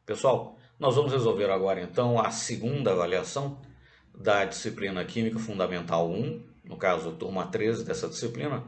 Pessoal, nós vamos resolver agora então a segunda avaliação da disciplina Química Fundamental 1, no caso, turma 13 dessa disciplina,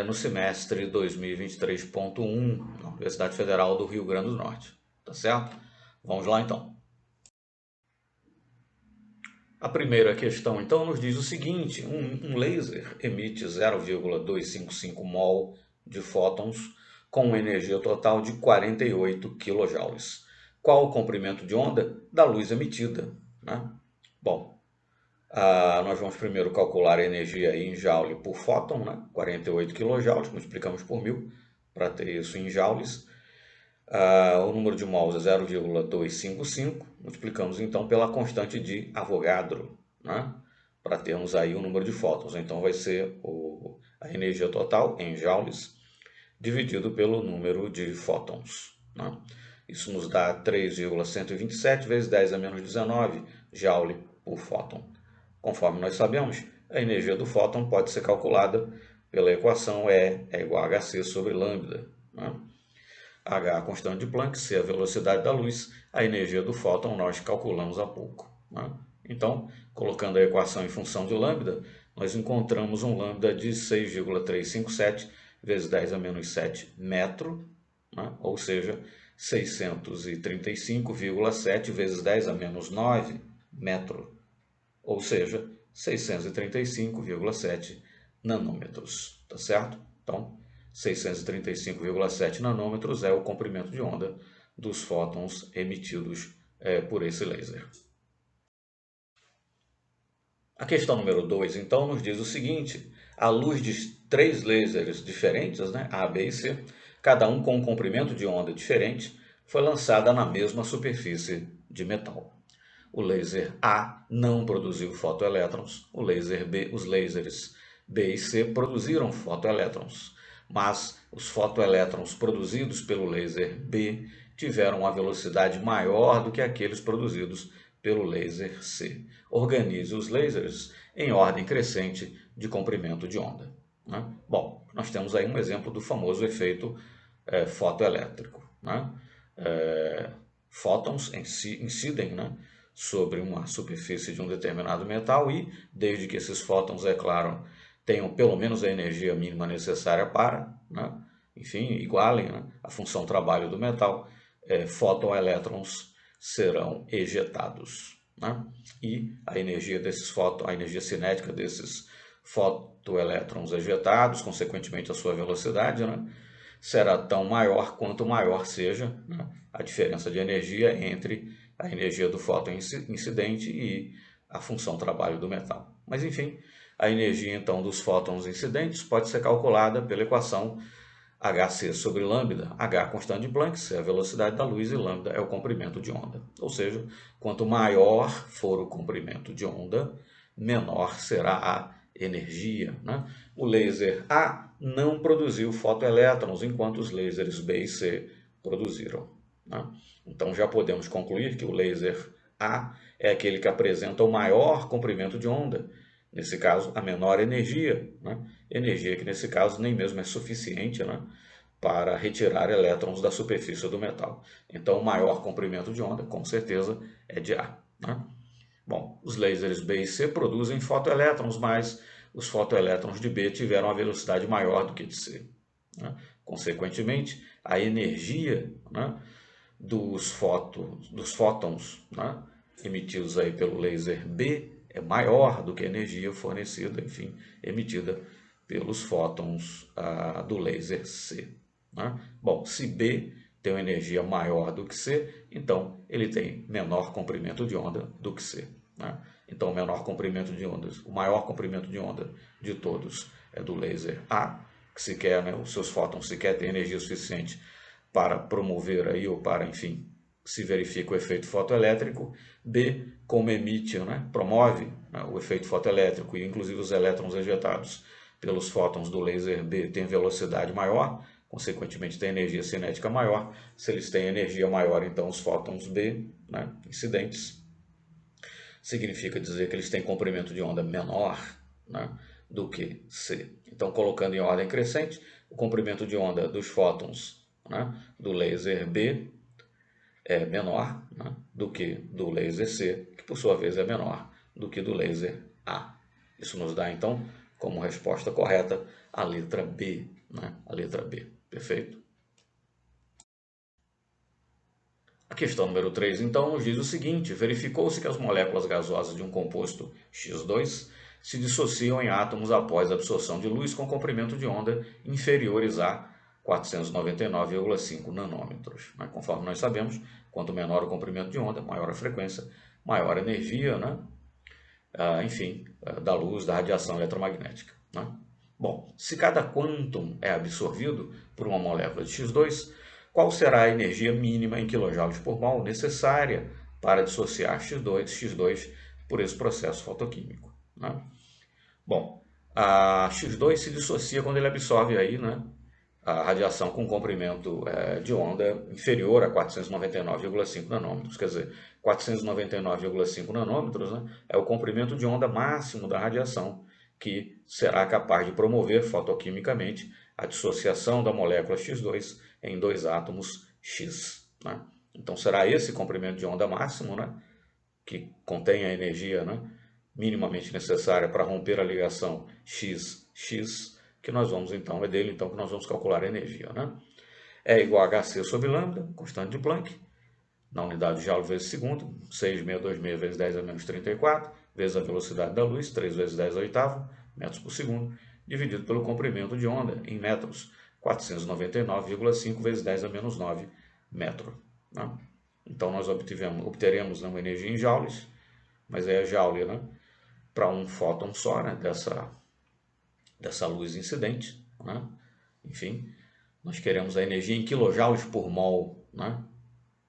no semestre 2023.1, na Universidade Federal do Rio Grande do Norte. Tá certo? Vamos lá então. A primeira questão então nos diz o seguinte: um laser emite 0,255 mol de fótons com uma energia total de 48 kJ. Qual o comprimento de onda da luz emitida? Né? Bom, nós vamos primeiro calcular a energia em joule por fóton, né? 48 kJ, multiplicamos por 1000 para ter isso em joules. O número de mols é 0,255, multiplicamos então pela constante de Avogadro, né? Para termos aí o número de fótons. Então vai ser a energia total em joules dividido pelo número de fótons, né? Isso nos dá 3,127 vezes 10 a menos 19 joule por fóton. Conforme nós sabemos, a energia do fóton pode ser calculada pela equação E é igual a hc sobre lambda, né? H, a constante de Planck, C, a velocidade da luz, a energia do fóton nós calculamos há pouco, né? Então, colocando a equação em função de lambda, nós encontramos um lambda de 6,357 vezes 10 a menos 7 metro, né? Ou seja, 635,7 vezes 10 a menos 9 metro, ou seja, 635,7 nanômetros, tá certo? Então, 635,7 nanômetros é o comprimento de onda dos fótons emitidos por esse laser. A questão número 2, então, nos diz o seguinte: a luz de 3 lasers diferentes, né, A, B e C, cada um com um comprimento de onda diferente, foi lançada na mesma superfície de metal. O laser A não produziu fotoelétrons, os lasers B e C produziram fotoelétrons, mas os fotoelétrons produzidos pelo laser B tiveram uma velocidade maior do que aqueles produzidos pelo laser C. Organize os lasers em ordem crescente de comprimento de onda, né? Bom, nós temos aí um exemplo do famoso efeito fotoelétrico, né? Fótons incidem, né, sobre uma superfície de um determinado metal e, desde que esses fótons, é claro, tenham pelo menos a energia mínima necessária para, né, enfim, igualem, né, a função trabalho do metal, fotoelétrons serão ejetados, né? E a energia a energia cinética desses fotoelétrons ejetados, consequentemente a sua velocidade, né, será tão maior quanto maior seja, né, a diferença de energia entre a energia do fóton incidente e a função trabalho do metal. Mas enfim, a energia então dos fótons incidentes pode ser calculada pela equação hc sobre lambda, h a constante de Planck, C é a velocidade da luz e lambda é o comprimento de onda. Ou seja, quanto maior for o comprimento de onda, menor será a energia, né? O laser A não produziu fotoelétrons, enquanto os lasers B e C produziram, né? Então já podemos concluir que o laser A é aquele que apresenta o maior comprimento de onda, nesse caso a menor energia, né? Energia que nesse caso nem mesmo é suficiente, né, para retirar elétrons da superfície do metal. Então o maior comprimento de onda, com certeza, é de A, né? Bom, os lasers B e C produzem fotoelétrons, mas os fotoelétrons de B tiveram uma velocidade maior do que de C, né? Consequentemente, a energia, né, dos fótons, né, emitidos aí pelo laser B é maior do que a energia fornecida, enfim, emitida pelos fótons do laser C, né? Bom, se B tem uma energia maior do que C, então ele tem menor comprimento de onda do que C, né? Então, o menor comprimento de ondas, o maior comprimento de onda de todos é do laser A, que sequer, né, os seus fótons sequer têm energia suficiente para promover aí, ou para, enfim, se verifica o efeito fotoelétrico. B, como emite, né, promove, né, o efeito fotoelétrico, e inclusive os elétrons ejetados pelos fótons do laser B têm velocidade maior, consequentemente tem energia cinética maior. Se eles têm energia maior, então os fótons B, né, incidentes, significa dizer que eles têm comprimento de onda menor, né, do que C. Então, colocando em ordem crescente, o comprimento de onda dos fótons, né, do laser B é menor, né, do que do laser C, que por sua vez é menor do que do laser A. Isso nos dá, então, como resposta correta, a letra B, né? A letra B, perfeito? A questão número 3, então, nos diz o seguinte: verificou-se que as moléculas gasosas de um composto X2 se dissociam em átomos após a absorção de luz com comprimento de onda inferiores a 499,5 nanômetros. Conforme nós sabemos, quanto menor o comprimento de onda, maior a frequência, maior a energia, né? Da luz, da radiação eletromagnética. Né? Bom, se cada quantum é absorvido por uma molécula de X2, qual será a energia mínima em kJ por mol necessária para dissociar X2 por esse processo fotoquímico? Né? Bom, a X2 se dissocia quando ele absorve aí, né, a radiação com comprimento de onda inferior a 499,5 nanômetros. Quer dizer, 499,5 nanômetros, né, é o comprimento de onda máximo da radiação, que será capaz de promover fotoquimicamente a dissociação da molécula X2 em dois átomos X. Né? Então será esse comprimento de onda máximo, né, que contém a energia, né, minimamente necessária para romper a ligação X-X, que nós vamos então, é dele então que nós vamos calcular a energia. Né? É igual a hc sobre lambda, constante de Planck, na unidade de joule vezes segundo, 6.626 vezes 10 a menos 34, vezes a velocidade da luz, 3 vezes 10 a oitava, metros por segundo, dividido pelo comprimento de onda, em metros, 499,5 vezes 10 a menos 9 metro. Né? Então nós obteremos uma energia em joules, mas é joule, né, para um fóton só, né, dessa luz incidente. Né? Enfim, nós queremos a energia em quilojoules por mol, né?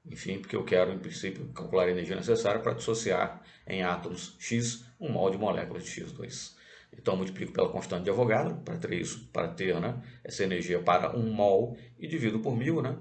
Enfim, porque eu quero, em princípio, calcular a energia necessária para dissociar em átomos X um mol de moléculas de X2. Então, eu multiplico pela constante de Avogadro para ter isso, para ter, né, essa energia para 1 mol e divido por 1000, né,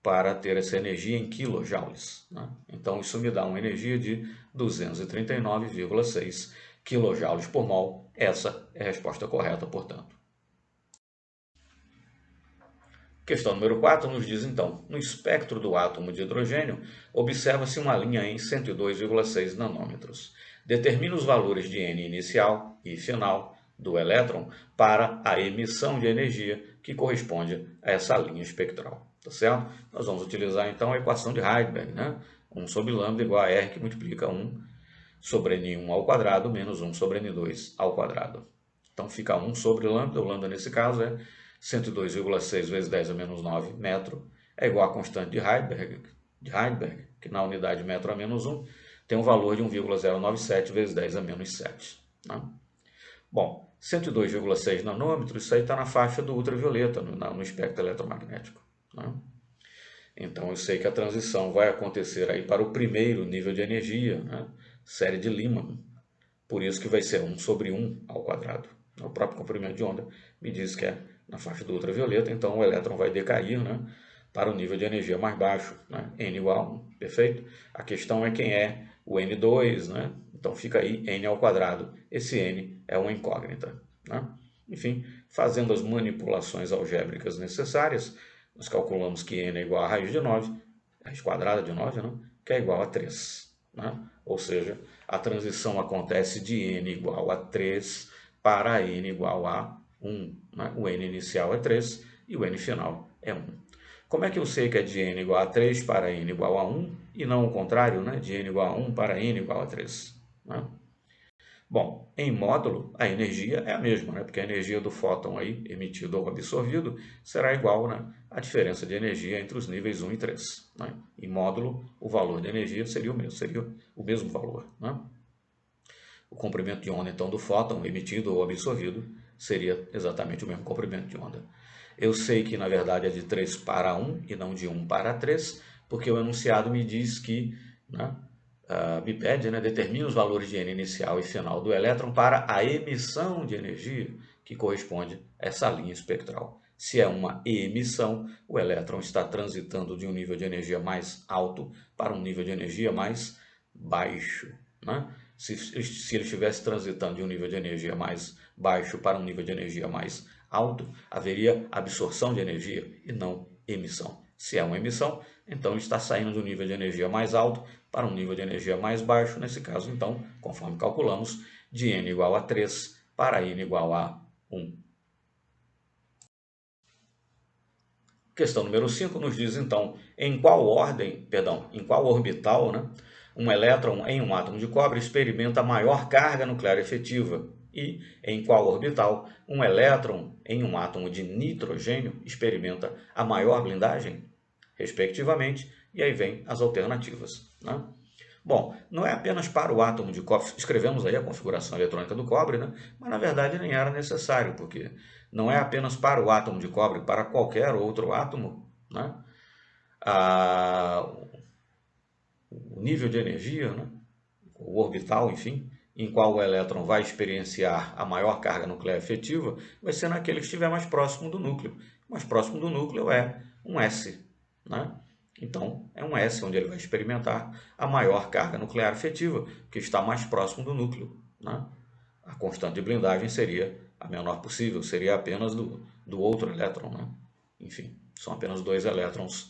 para ter essa energia em quilojoules. Né? Então, isso me dá uma energia de 239,6 quilojoules por mol. Essa é a resposta correta, portanto. Questão número 4 nos diz então: no espectro do átomo de hidrogênio, observa-se uma linha em 102,6 nanômetros. Determina os valores de N inicial e final do elétron para a emissão de energia que corresponde a essa linha espectral. Tá certo? Nós vamos utilizar então a equação de Heisenberg, né? 1 sobre lambda igual a R, que multiplica 1 sobre N1 ao quadrado menos 1 sobre N2 ao quadrado. Então fica 1 sobre lambda, o lambda nesse caso é 102,6 vezes 10 a menos 9 metro, é igual à constante de Heisenberg, que na unidade metro a menos 1 tem um valor de 1,097 vezes 10 a menos 7. Né? Bom, 102,6 nanômetros, isso aí está na faixa do ultravioleta, no espectro eletromagnético. Né? Então eu sei que a transição vai acontecer aí para o primeiro nível de energia, né? Série de Lyman. Por isso que vai ser 1 sobre 1 ao quadrado. O próprio comprimento de onda me diz que é na faixa do ultravioleta, então o elétron vai decair, né, para o nível de energia mais baixo, né, N igual a 1, perfeito? A questão é quem é o N2, né? Então fica aí N ao quadrado. Esse N é uma incógnita. Né? Enfim, fazendo as manipulações algébricas necessárias, nós calculamos que N é igual a raiz de 9, raiz quadrada de 9, né, que é igual a 3. Né? Ou seja, a transição acontece de N igual a 3 para N igual a 1. Né? O N inicial é 3 e o N final é 1. Como é que eu sei que é de N igual a 3 para N igual a 1 e não o contrário, né? De N igual a 1 para N igual a 3? Né? Bom, em módulo, a energia é a mesma, né? Porque a energia do fóton aí, emitido ou absorvido, será igual, né, à diferença de energia entre os níveis 1 e 3. Né? Em módulo, o valor de energia seria o mesmo valor. Né? O comprimento de onda, então, do fóton emitido ou absorvido seria exatamente o mesmo comprimento de onda. Eu sei que, na verdade, é de 3 para 1 e não de 1 para 3, porque o enunciado me diz que, né, me pede, né, determina os valores de N inicial e final do elétron para a emissão de energia que corresponde a essa linha espectral. Se é uma emissão, o elétron está transitando de um nível de energia mais alto para um nível de energia mais baixo. Né? Se ele estivesse transitando de um nível de energia mais baixo para um nível de energia mais alto, haveria absorção de energia e não emissão. Se é uma emissão, então ele está saindo do nível de energia mais alto para um nível de energia mais baixo, nesse caso, então, conforme calculamos, de n igual a 3 para n igual a 1. Questão número 5 nos diz, então, em qual orbital, né, um elétron em um átomo de cobre experimenta maior carga nuclear efetiva e em qual orbital um elétron em um átomo de nitrogênio experimenta a maior blindagem, respectivamente, e aí vem as alternativas, né? Bom, não é apenas para o átomo de cobre, escrevemos aí a configuração eletrônica do cobre, né? Mas na verdade nem era necessário, porque não é apenas para o átomo de cobre, para qualquer outro átomo, né? O nível de energia, né? O orbital, enfim, em qual o elétron vai experienciar a maior carga nuclear efetiva, vai ser naquele que estiver mais próximo do núcleo. Mais próximo do núcleo é um S, né? Então, é um S onde ele vai experimentar a maior carga nuclear efetiva, que está mais próximo do núcleo, né? A constante de blindagem seria a menor possível, seria apenas do outro elétron, né? Enfim, são apenas dois elétrons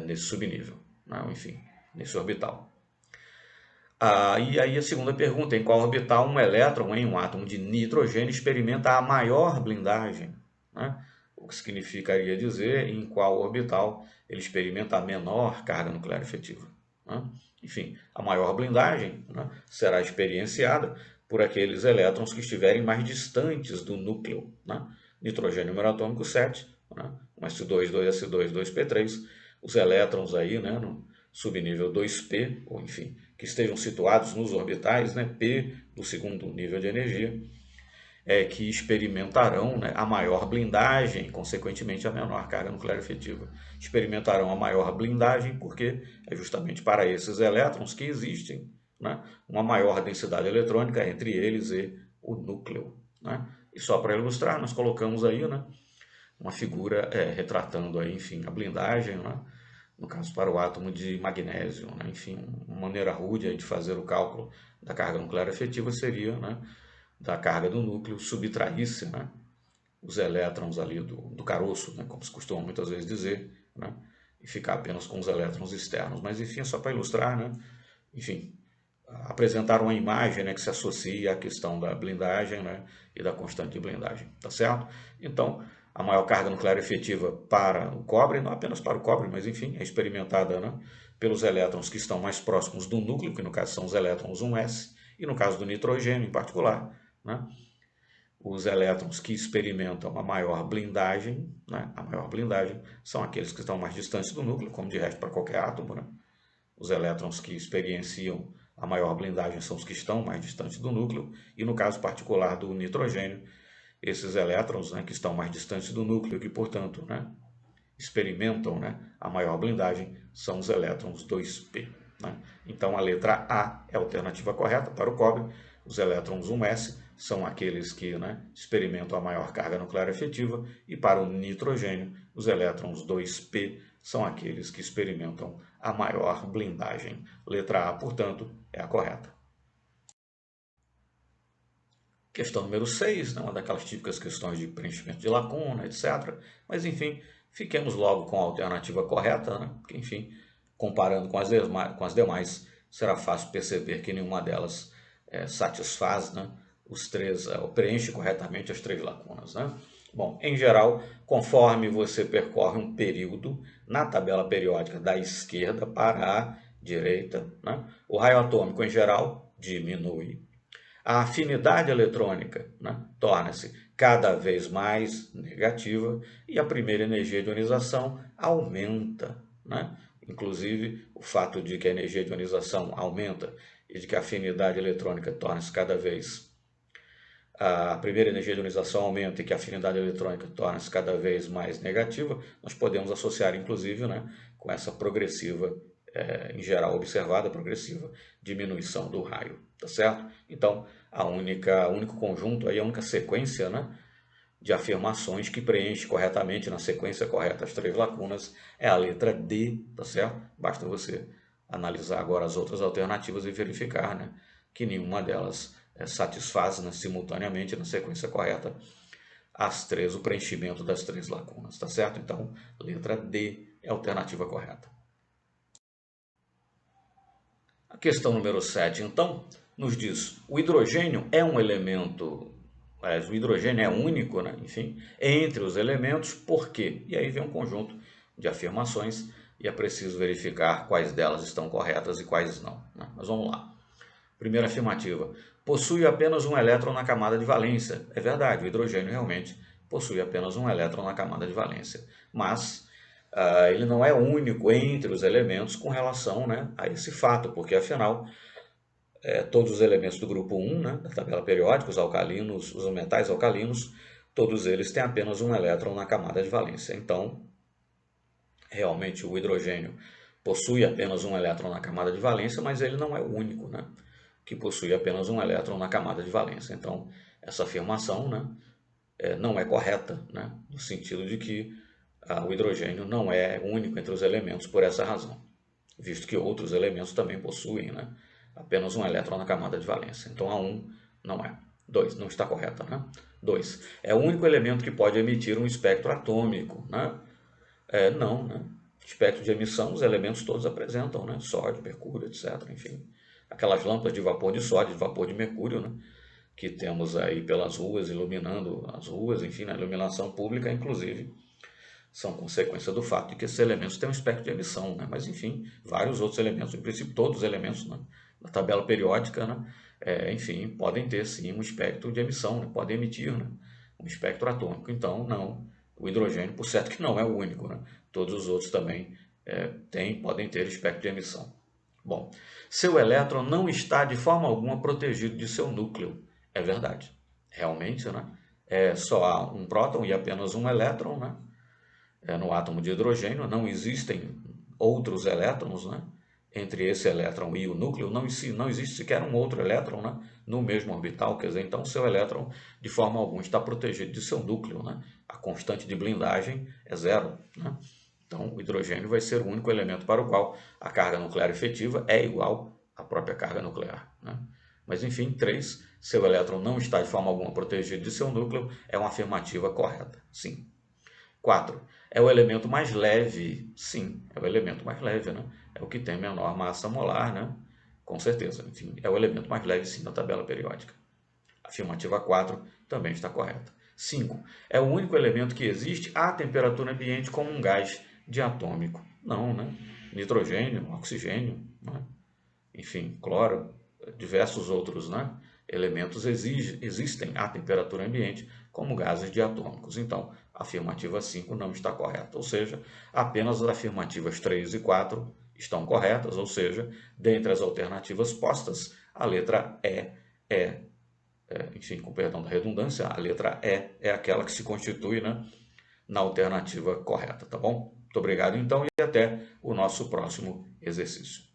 nesse subnível, né? Enfim, nesse orbital. E aí a segunda pergunta, em qual orbital um elétron em um átomo de nitrogênio experimenta a maior blindagem, né? O que significaria dizer em qual orbital ele experimenta a menor carga nuclear efetiva, né? Enfim, a maior blindagem, né, será experienciada por aqueles elétrons que estiverem mais distantes do núcleo, né? Nitrogênio número atômico 7, né? 1s2, 2s2, 2p3, os elétrons aí, né, no subnível 2p, ou enfim, que estejam situados nos orbitais, né, P do segundo nível de energia, que experimentarão, né, a maior blindagem, consequentemente a menor carga nuclear efetiva. Experimentarão a maior blindagem porque é justamente para esses elétrons que existem, né, uma maior densidade eletrônica entre eles e o núcleo, né? E só para ilustrar, nós colocamos aí, né, uma figura retratando aí, enfim, a blindagem, né? No caso para o átomo de magnésio, né? Enfim, uma maneira rude de fazer o cálculo da carga nuclear efetiva seria, né, da carga do núcleo subtraísse, né, os elétrons ali do caroço, né, como se costuma muitas vezes dizer, né, e ficar apenas com os elétrons externos. Mas enfim, só para ilustrar, né, enfim, apresentar uma imagem, né, que se associa à questão da blindagem, né, e da constante de blindagem, tá certo? Então, a maior carga nuclear efetiva para o cobre, não apenas para o cobre, mas enfim, é experimentada, né, pelos elétrons que estão mais próximos do núcleo, que no caso são os elétrons 1s, e no caso do nitrogênio em particular, né, os elétrons que experimentam a maior blindagem, né, a maior blindagem são aqueles que estão mais distantes do núcleo, como de resto para qualquer átomo, né? Os elétrons que experienciam a maior blindagem são os que estão mais distantes do núcleo, e no caso particular do nitrogênio, esses elétrons, né, que estão mais distantes do núcleo e que, portanto, né, experimentam, né, a maior blindagem são os elétrons 2p. Né? Então a letra A é a alternativa correta para o cobre. Os elétrons 1s são aqueles que, né, experimentam a maior carga nuclear efetiva, e para o nitrogênio, os elétrons 2p são aqueles que experimentam a maior blindagem. Letra A, portanto, é a correta. Questão número 6, né, uma daquelas típicas questões de preenchimento de lacuna, etc. Mas, enfim, fiquemos logo com a alternativa correta, né? Porque, enfim, comparando com as demais, será fácil perceber que nenhuma delas satisfaz, né, preenche corretamente as três lacunas, né? Bom, em geral, conforme você percorre um período na tabela periódica da esquerda para a direita, né, o raio atômico, em geral, diminui. A afinidade eletrônica, né, torna-se cada vez mais negativa e a primeira energia de ionização aumenta, né? Inclusive, o fato de que a energia de ionização aumenta e de que a afinidade eletrônica torna-se cada vez a primeira energia de ionização aumenta e que a afinidade eletrônica torna-se cada vez mais negativa, nós podemos associar, inclusive, né, com essa progressiva, em geral observada, progressiva diminuição do raio, tá certo? Então, o único conjunto, aí, a única sequência, né, de afirmações que preenche corretamente, na sequência correta, as três lacunas, é a letra D, tá certo? Basta você analisar agora as outras alternativas e verificar, né, que nenhuma delas satisfaz, né, simultaneamente, na sequência correta, o preenchimento das três lacunas, tá certo? Então, letra D é a alternativa correta. A questão número 7, então, nos diz: o hidrogênio é um elemento, o hidrogênio é único, né? Enfim, entre os elementos, por quê? E aí vem um conjunto de afirmações e é preciso verificar quais delas estão corretas e quais não, né? Mas vamos lá. Primeira afirmativa: possui apenas um elétron na camada de valência. É verdade, o hidrogênio realmente possui apenas um elétron na camada de valência, mas ele não é único entre os elementos com relação, né, a esse fato, porque afinal todos os elementos do grupo 1, né, da tabela periódica, os alcalinos, os metais alcalinos, todos eles têm apenas um elétron na camada de valência. Então, realmente o hidrogênio possui apenas um elétron na camada de valência, mas ele não é o único, né, que possui apenas um elétron na camada de valência. Então, essa afirmação, né, não é correta, né, no sentido de que o hidrogênio não é único entre os elementos por essa razão, visto que outros elementos também possuem, né, apenas um elétron na camada de valência. Então, a 1 não é. 2, não está correta, né? 2, é o único elemento que pode emitir um espectro atômico, né? Não, né? Espectro de emissão, os elementos todos apresentam, né? Sódio, mercúrio, etc. Enfim, aquelas lâmpadas de vapor de sódio, de vapor de mercúrio, né, que temos aí pelas ruas, iluminando as ruas, enfim, na iluminação pública, inclusive, são consequência do fato de que esses elementos têm um espectro de emissão, né? Mas, enfim, vários outros elementos, em princípio todos os elementos, né, da tabela periódica, né, enfim, podem ter sim um espectro de emissão, né, podem emitir, né, um espectro atômico. Então, não, o hidrogênio, por certo que não é o único, né? Todos os outros também podem ter espectro de emissão. Bom, seu elétron não está de forma alguma protegido de seu núcleo. É verdade. Realmente, né? Só há um próton e apenas um elétron, né? No átomo de hidrogênio, não existem outros elétrons, né? Entre esse elétron e o núcleo, não existe sequer um outro elétron, né, no mesmo orbital, quer dizer, então seu elétron de forma alguma está protegido de seu núcleo, né? A constante de blindagem é zero, né? Então o hidrogênio vai ser o único elemento para o qual a carga nuclear efetiva é igual à própria carga nuclear, né? Mas enfim, 3, seu elétron não está de forma alguma protegido de seu núcleo, é uma afirmativa correta, sim. 4. É o elemento mais leve? Sim, é o elemento mais leve, né? É o que tem menor massa molar, né? Com certeza. Enfim, é o elemento mais leve, sim, da tabela periódica. Afirmativa 4 também está correta. 5. É o único elemento que existe à temperatura ambiente como um gás diatômico? Não, né? Nitrogênio, oxigênio, né? Enfim, cloro, diversos outros, né, elementos existem à temperatura ambiente como gases diatômicos. Então, a afirmativa 5 não está correta, ou seja, apenas as afirmativas 3 e 4 estão corretas, ou seja, dentre as alternativas postas, a letra enfim, com perdão da redundância, a letra E é aquela que se constitui, né, na alternativa correta, tá bom? Muito obrigado então e até o nosso próximo exercício.